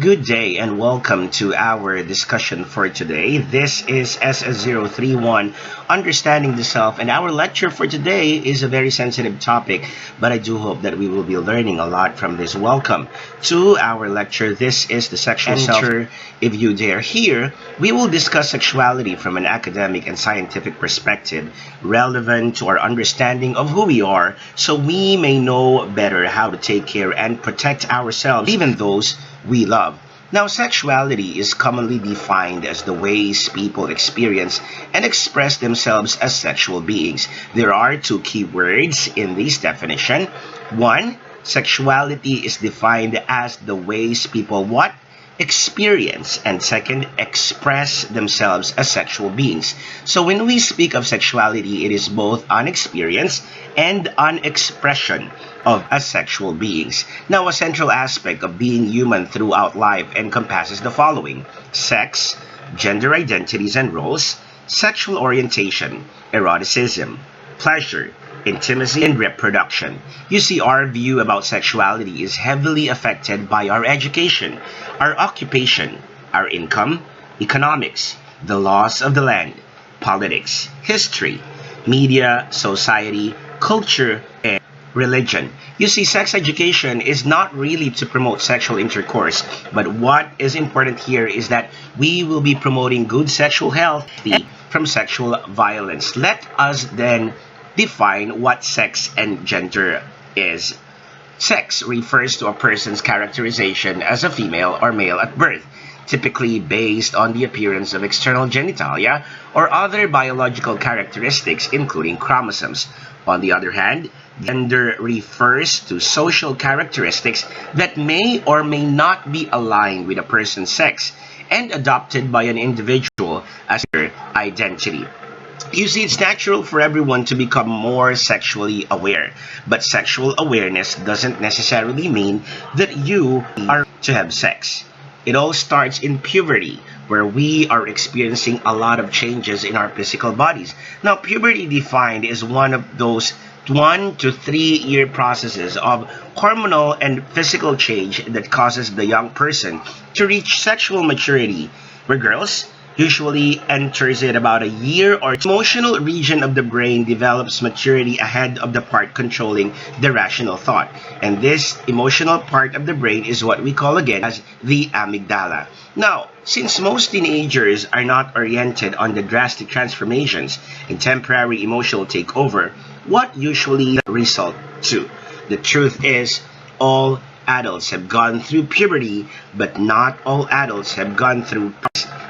Good day and welcome to our discussion for today. This is SS031, Understanding the Self, and our lecture for today is a very sensitive topic, but I do hope that we will be learning a lot from this. Welcome to our lecture. This is the Sexual Self. If you dare here, we will discuss sexuality from an academic and scientific perspective, relevant to our understanding of who we are, so we may know better how to take care and protect ourselves, even those we love. Now, sexuality is commonly defined as the ways people experience and express themselves as sexual beings. There are two key words in this definition. One, sexuality is defined as the ways people what? Experience, and second, express themselves as sexual beings. So when we speak of sexuality, it is both an experience and an expression of as sexual beings. Now, a central aspect of being human throughout life encompasses the following: sex, gender identities and roles, sexual orientation, eroticism, pleasure, intimacy, and reproduction. You see, our view about sexuality is heavily affected by our education, our occupation, our income, economics, the laws of the land, politics, history, media, society, culture, and religion. You see, sex education is not really to promote sexual intercourse, but what is important here is that we will be promoting good sexual health from sexual violence. Let us then define what sex and gender is. Sex refers to a person's characterization as a female or male at birth, typically based on the appearance of external genitalia or other biological characteristics, including chromosomes. On the other hand, gender refers to social characteristics that may or may not be aligned with a person's sex and adopted by an individual as their identity. You see, it's natural for everyone to become more sexually aware, but sexual awareness doesn't necessarily mean that you are to have sex. It all starts in puberty, where we are experiencing a lot of changes in our physical bodies. Now, puberty defined is one of those 1 to 3 year processes of hormonal and physical change that causes the young person to reach sexual maturity, where girls usually enters it about a year or two. Emotional region of the brain develops maturity ahead of the part controlling the rational thought. And this emotional part of the brain is what we call again as the amygdala. Now, since most teenagers are not oriented on the drastic transformations and temporary emotional takeover, what usually result to? The truth is, all adults have gone through puberty, but not all adults have gone through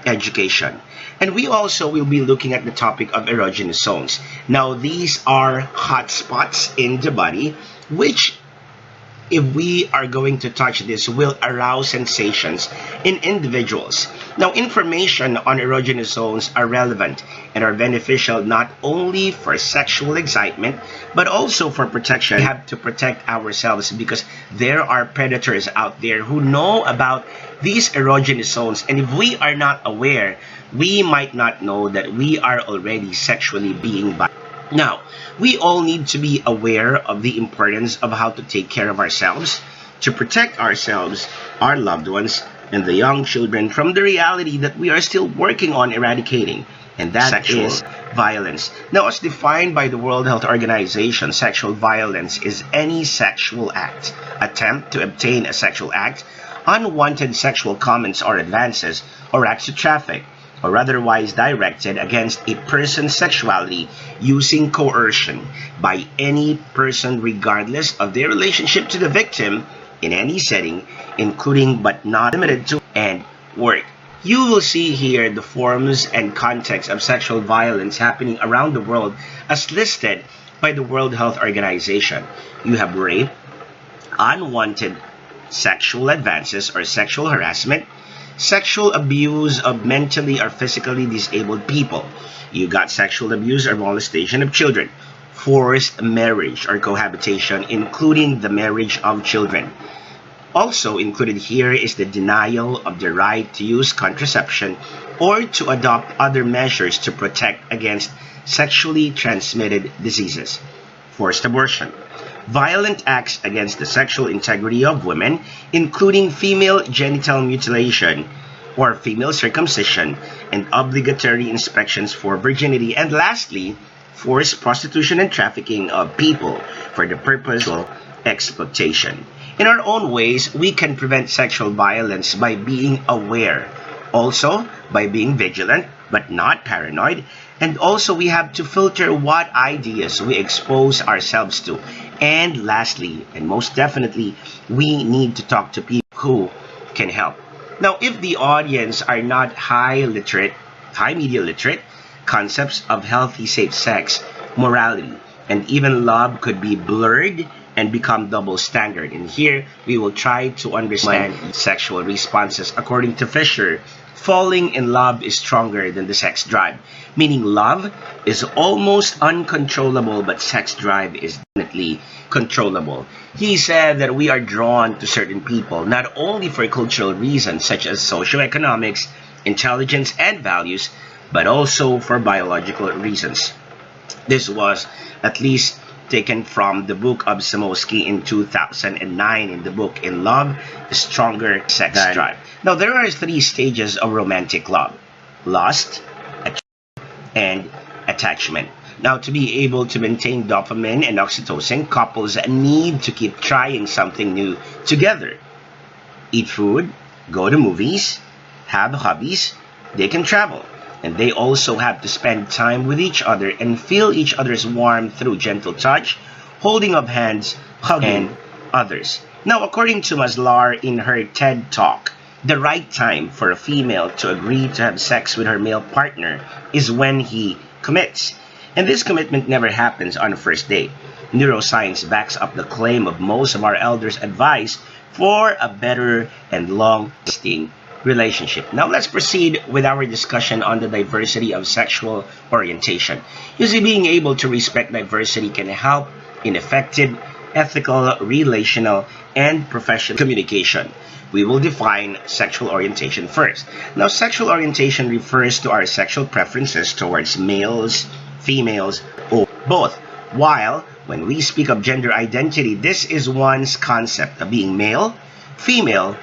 education. And we also will be looking at the topic of erogenous zones. Now, these are hot spots in the body, which, if we are going to touch this, will arouse sensations in individuals. Now, information on erogenous zones are relevant and are beneficial not only for sexual excitement, but also for protection. We have to protect ourselves because there are predators out there who know about these erogenous zones, and if we are not aware, we might not know that we are already sexually being violated. Now, we all need to be aware of the importance of how to take care of ourselves, to protect ourselves, our loved ones, and the young children from the reality that we are still working on eradicating, and that sexual is violence. Now, as defined by the World Health Organization, sexual violence is any sexual act, attempt to obtain a sexual act, unwanted sexual comments or advances, or acts of traffic, or otherwise directed against a person's sexuality using coercion by any person regardless of their relationship to the victim in any setting, including but not limited to and work. You will see here the forms and context of sexual violence happening around the world as listed by the World Health Organization. You have rape, unwanted sexual advances or sexual harassment, sexual abuse of mentally or physically disabled people. You got sexual abuse or molestation of children, forced marriage or cohabitation, including the marriage of children. Also included here is the denial of the right to use contraception or to adopt other measures to protect against sexually transmitted diseases. Forced abortion, violent acts against the sexual integrity of women, including female genital mutilation or female circumcision, and obligatory inspections for virginity, and lastly, forced prostitution and trafficking of people for the purpose of exploitation. In our own ways, we can prevent sexual violence by being aware, also by being vigilant but not paranoid, and also we have to filter what ideas we expose ourselves to. And lastly, and most definitely, we need to talk to people who can help. Now, if the audience are not high media literate, concepts of healthy safe sex, morality, and even love could be blurred and become double standard. And here, we will try to understand sexual responses. According to Fisher, falling in love is stronger than the sex drive, meaning love is almost uncontrollable, but sex drive is definitely controllable. He said that we are drawn to certain people not only for cultural reasons such as socioeconomics, intelligence, and values, but also for biological reasons. This was at least taken from the book of Samosky in 2009 in the book In Love, The Stronger Sex Drive. Now, there are three stages of romantic love: lust, and attachment. Now, to be able to maintain dopamine and oxytocin, couples need to keep trying something new together. Eat food, go to movies, have hobbies, they can travel. And they also have to spend time with each other and feel each other's warmth through gentle touch, holding of hands, hugging, and others. Now, according to Maslar in her TED Talk, the right time for a female to agree to have sex with her male partner is when he commits. And this commitment never happens on the first date. Neuroscience backs up the claim of most of our elders' advice for a better and long-lasting relationship. Now let's proceed with our discussion on the diversity of sexual orientation. You see, being able to respect diversity can help in effective, ethical, relational, and professional communication. We will define sexual orientation first. Now, sexual orientation refers to our sexual preferences towards males, females, or both. While when we speak of gender identity, this is one's concept of being male, female,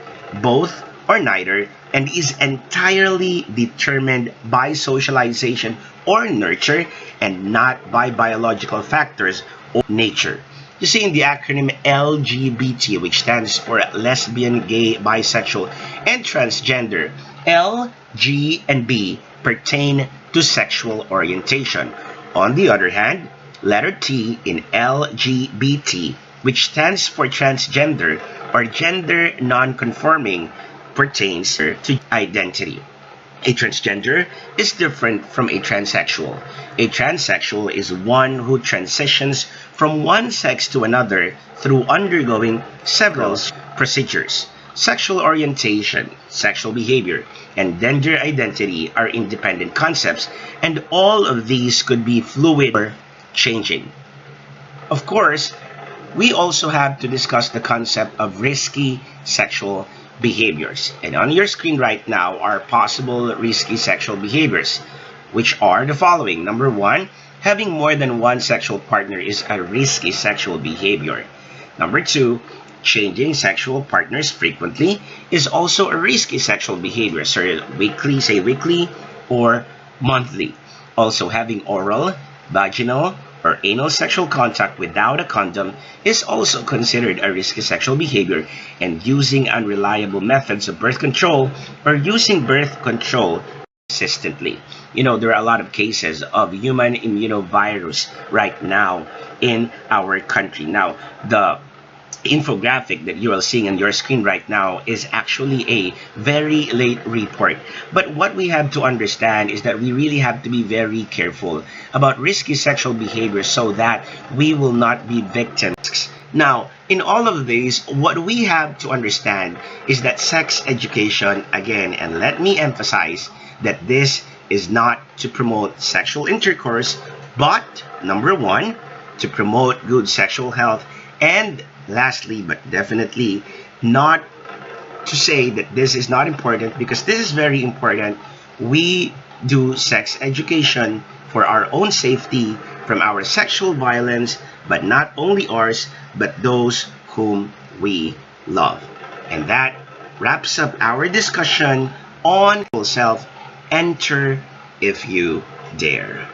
both, or neither, and is entirely determined by socialization or nurture and not by biological factors or nature. You see, in the acronym LGBT, which stands for lesbian, gay, bisexual, and transgender, L, G, and B pertain to sexual orientation. On the other hand, letter T in LGBT, which stands for transgender or gender non-conforming, pertains to identity. A transgender is different from a transsexual. A transsexual is one who transitions from one sex to another through undergoing several procedures. Sexual orientation, sexual behavior, and gender identity are independent concepts, and all of these could be fluid or changing. Of course, we also have to discuss the concept of risky sexual behaviors. And on your screen right now are possible risky sexual behaviors, which are the following. Number one, having more than one sexual partner is a risky sexual behavior. Number two, changing sexual partners frequently is also a risky sexual behavior. So weekly or monthly. Also, having oral, vaginal, or anal sexual contact without a condom is also considered a risky sexual behavior, and using unreliable methods of birth control or using birth control consistently. You know, there are a lot of cases of human immunovirus right now in our country. Now, the infographic that you are seeing on your screen right now is actually a very late report. But what we have to understand is that we really have to be very careful about risky sexual behavior so that we will not be victims. Now, in all of these, what we have to understand is that sex education, again, and let me emphasize that this is not to promote sexual intercourse, but number one, to promote good sexual health, and lastly, but definitely not to say that this is not important, because this is very important. We do sex education for our own safety, from our sexual violence, but not only ours, but those whom we love. And that wraps up our discussion on self. Enter if you dare.